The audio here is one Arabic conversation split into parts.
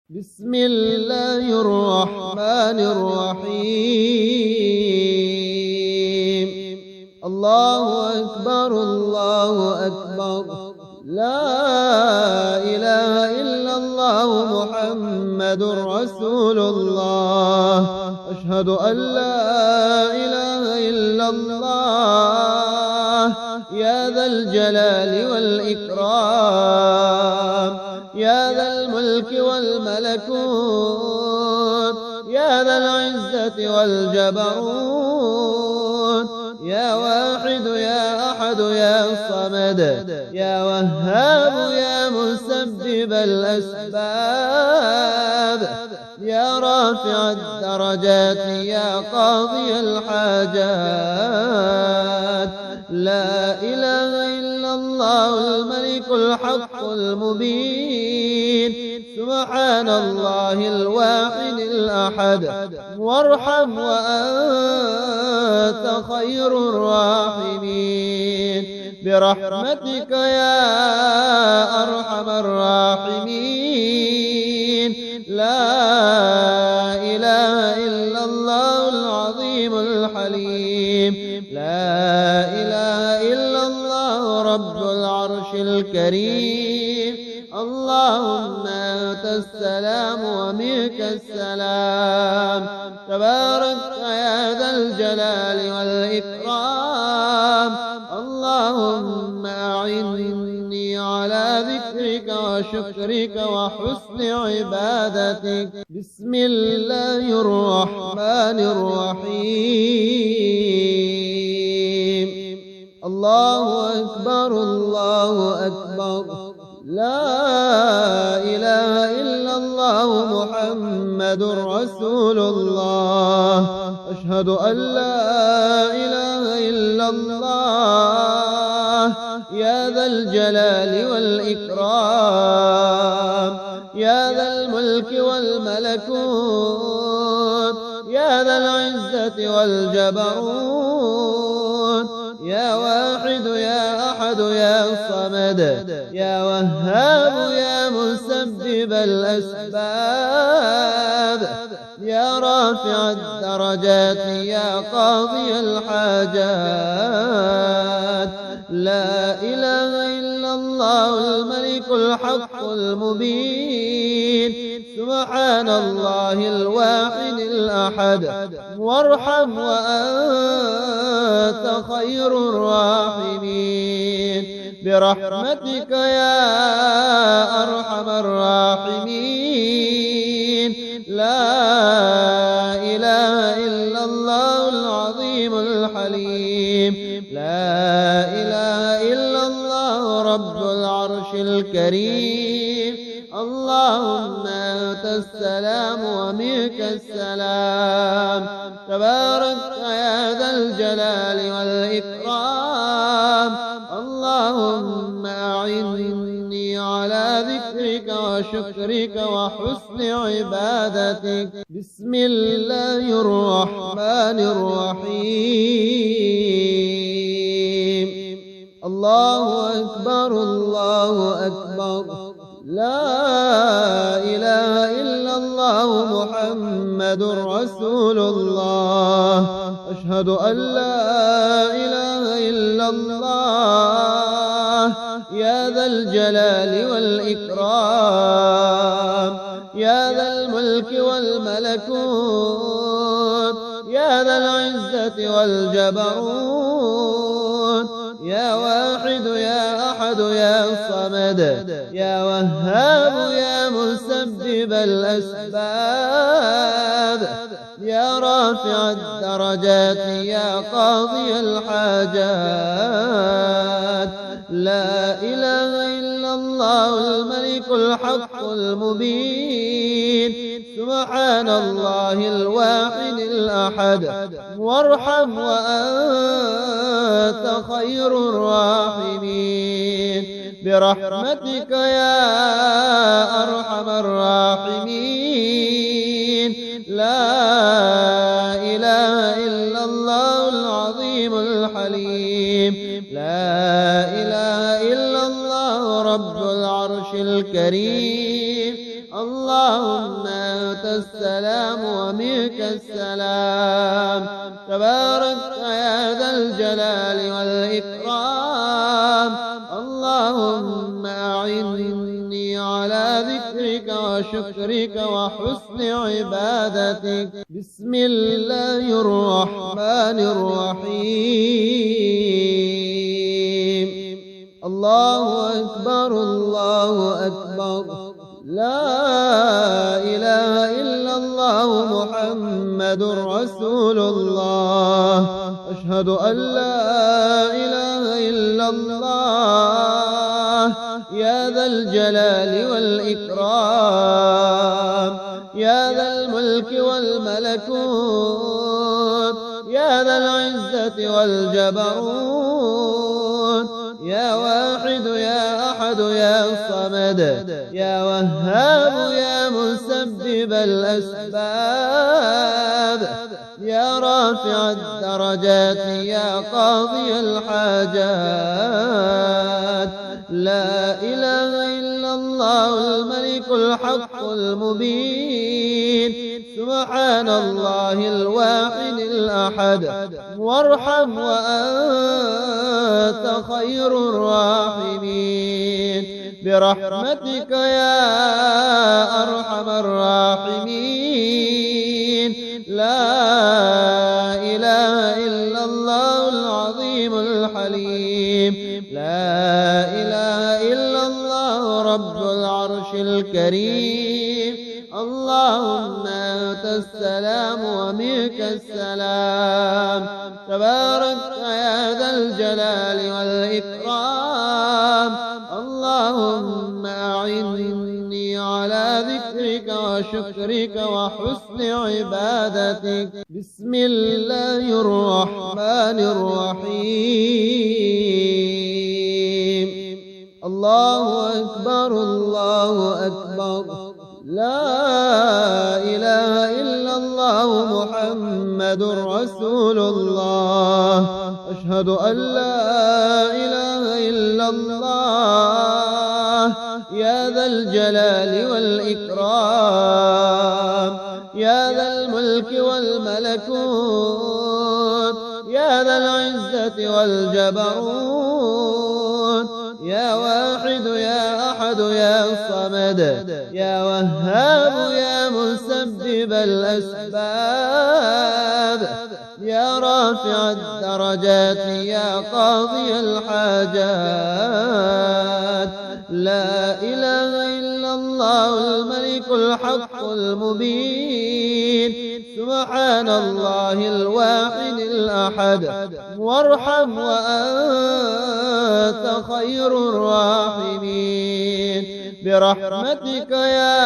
بسم الله الرحمن الرحيم. الله أكبر الله أكبر، لا إله إلا الله محمد رسول الله. أشهد أن لا إله إلا الله، يا ذا الجلال والإكرام، يا ذا الملك والملكوت، يا ذا العزة والجبروت، يا واحد يا أحد يا صمد، يا وهاب يا مسبب الأسباب، يا رافع الدرجات يا قاضي الحاجات. لا إله إلا الله الملك الحق المبين، سبحان الله الواحد الأحد، وارحم وأنت خير الراحمين، برحمتك يا أرحم الراحمين. لا إله إلا الله العظيم الحليم، لا إله إلا الله رب العرش الكريم. اللهم أنت السلام ومنك السلام، تبارك يا ذا الجلال والإكرام. اللهم أعني على ذكرك وشكرك وحسن عبادتك. بسم الله الرحمن الرحيم. الله أكبر الله أكبر، لا إله إلا الله محمد رسول الله. أشهد أن لا إله إلا الله، يا ذا الجلال والإكرام، يا ذا الملك والملكوت، يا ذا العزة والجبروت، يا واحد يا أحد يا صمد، يا وهاب يا مسبب الأسباب، يا رافع الدرجات يا قاضي الحاجات. لا إله إلا الله الملك الحق المبين، سبحان الله الواحد الأحد، وارحم وأنت خير الراحمين، برحمتك يا أرحم الراحمين. لا إله إلا الله العظيم الحليم، لا إله إلا الله رب العرش الكريم. اللهم أنت السلام ومنك السلام، تبارك يا ذا الجلال والإكرام. اللهم أعني على ذكرك وشكرك وحسن عبادتك. بسم الله الرحمن الرحيم. الله أكبر الله أكبر، لا إله إلا الله محمد رسول الله. أشهد أن لا إله إلا الله، يا ذا الجلال والإكرام، يا ذا الملك والملكوت، يا ذا العزة والجبروت، يا واحد يا أحد يا صمد، يا وهاب يا مسبب الأسباب، يا رافع الدرجات يا قاضي الحاجات. لا إله إلا الله الملك الحق المبين، سبحان الله الواحد الأحد، وارحم وأنت خير الراحمين، برحمتك يا أرحم الراحمين. لا إله إلا الله العظيم الحليم، لا إله إلا الله رب العرش الكريم. الله اللهم أنت السلام ومنك السلام تبارك يا ذا الجلال والإكرام اللهم أعني على ذكرك وشكرك وحسن عبادتك بسم الله الرحمن الرحيم الله أكبر الله أكبر لا إله إلا الله محمد رسول الله أشهد أن لا إله إلا الله يا ذا الجلال والإكرام يا ذا الملك والملكوت يا ذا العزة والجبروت يا واحد يا أحد يا صمد يا وهاب يا مسبب الأسباب يا رافع الدرجات يا قاضي الحاجات لا إله إلا الله الملك الحق المبين سبحان الله الواحد الأحد وارحم وأنت خير الراحمين برحمتك يا أرحم الراحمين لا إله إلا الله العظيم الحليم لا إله إلا الله رب العرش الكريم اللهم أنت السلام ومنك السلام تبارك يا ذا الجلال والإكرام اللهم أعني على ذكرك وشكرك وحسن عبادتك بسم الله الرحمن الرحيم الله أكبر الله أكبر لا إله إلا الله محمد رسول الله أشهد أن لا إله إلا الله يا ذا الجلال والإكرام يا ذا الملك والملكوت يا ذا العزة والجبروت يا واحد يا أحد يا صمد يا وهاب يا مسبب الأسباب يا رافع الدرجات يا قاضي الحاجات لا إله إلا الله الملك الحق المبين سبحان الله الواحد الأحد وارحم وأنت خير الراحمين برحمتك يا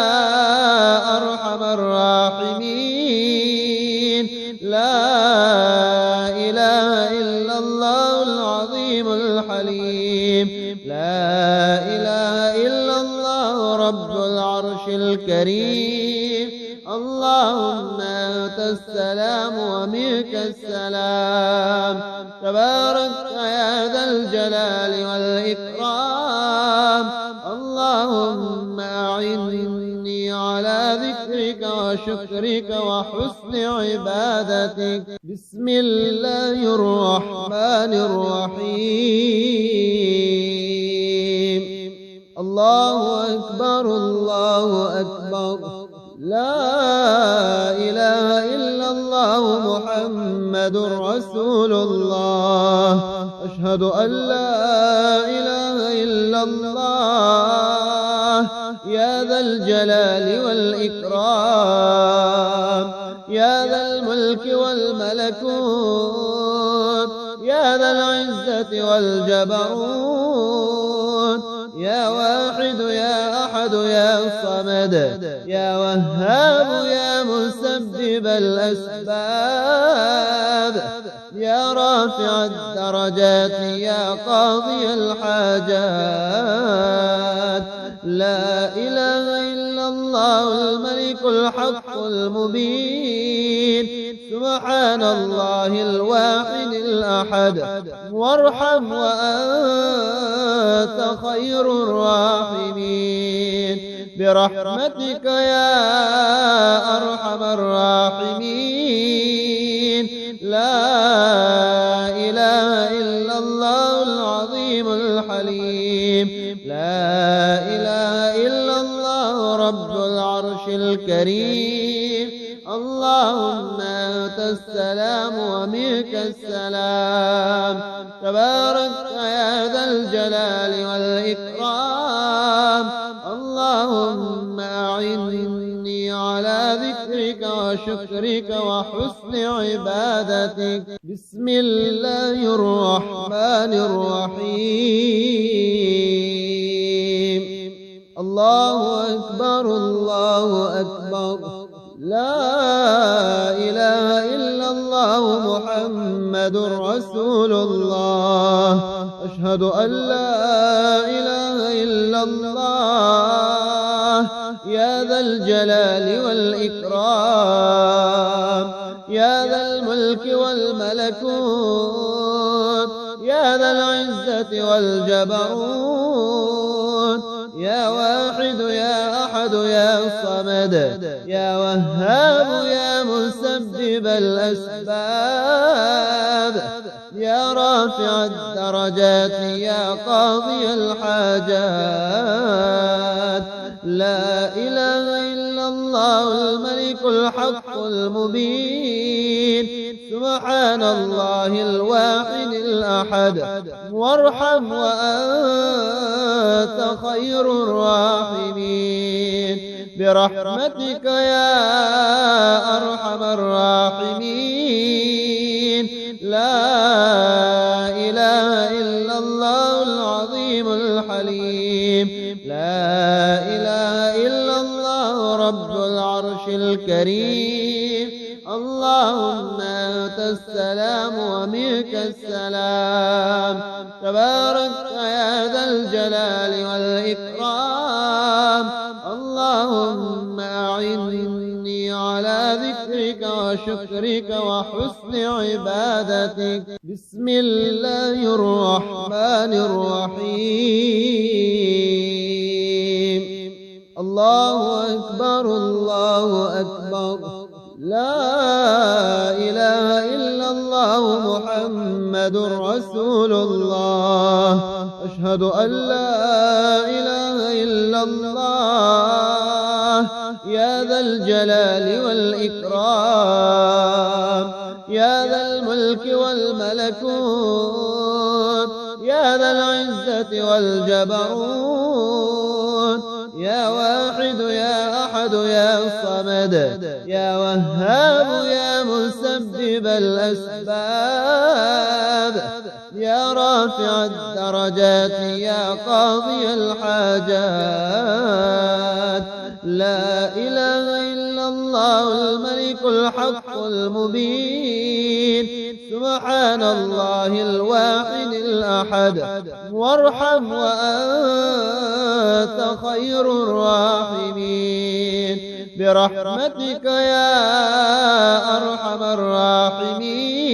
أرحم الراحمين لا إله إلا الله العظيم الحليم لا إله إلا الله رب العرش الكريم اللهم أنت السلام ومنك السلام تبارك يا ذا الجلال والإكرام اللهم أعني على ذكرك وشكرك وحسن عبادتك بسم الله الرحمن الرحيم الله أكبر الله أكبر لا إله إلا الله محمد رسول الله أشهد أن لا إله إلا الله يا ذا الجلال والإكرام يا ذا الملك والملكوت يا ذا العزة والجبروت يا واحد يا أحد يا صمد يا وهاب يا مسبب الأسباب يا رافع الدرجات يا قاضي الحاجات لا إله إلا الله الملك الحق المبين سبحان الله الواحد الأحد وارحم وأنت خير الراحمين برحمتك يا أرحم الراحمين. لا إله إلا الله العظيم الحليم. لا إله إلا الله رب العرش الكريم. اللهم أنت السلام ومنك السلام. تبارك يا ذا الجلال والإكرام. اللهم أعني على ذكرك وشكرك وحسن عبادتك. بسم الله الرحمن الرحيم. الله أكبر الله أكبر. لا إله إلا الله محمد رسول الله. أشهد أن لا إله إلا الله يا ذا الجلال والإكرام. يا ذا الملك والملكوت. يا ذا العزة والجبروت. يا واحد يا أحد يا صمد. يا وهاب يا مسبب الأسباب. يا رافع الدرجات يا قاضي الحاجات. لا إله إلا الله الملك الحق المبين. سبحان الله الواحد الأحد. وارحم وأنت خير الراحمين. برحمتك يا أرحم الراحمين. لا إله إلا الله العظيم الحليم. لا إله إلا الله رب العرش الكريم. اللهم أنت السلام ومنك السلام. تبارك يا ذا الجلال والإكرام. اللهم أعني على ذكرك وشكرك وحسن عبادتك. بسم الله الرحمن الرحيم. الله أكبر الله أكبر. لا إله إلا الله محمد رسول الله. أشهد أن لا إله إلا الله يا ذا الجلال والإكرام. يا ذا الملك والملكوت. يا ذا العزة والجبروت. يا واحد يا أحد يا صمد. يا وهاب يا مسبب الأسباب. يا رافع الدرجات يا قاضي الحاجات. لا إله إلا الله الملك الحق المبين. سبحان الله الواحد الأحد. وارحم وأنت خير الراحمين. برحمتك يا أرحم الراحمين.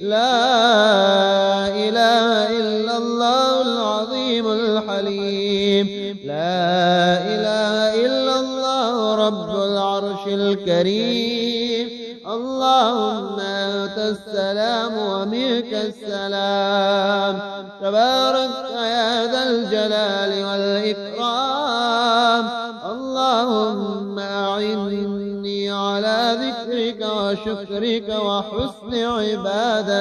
لا إله إلا الله العظيم الحليم. لا إله إلا الله رب العرش الكريم. اللهم أنت السلام ومنك السلام. تبارك يا ذا الجلال والإكرام. اللهم أعني على ذكرك وشكرك وحسن عبادتك.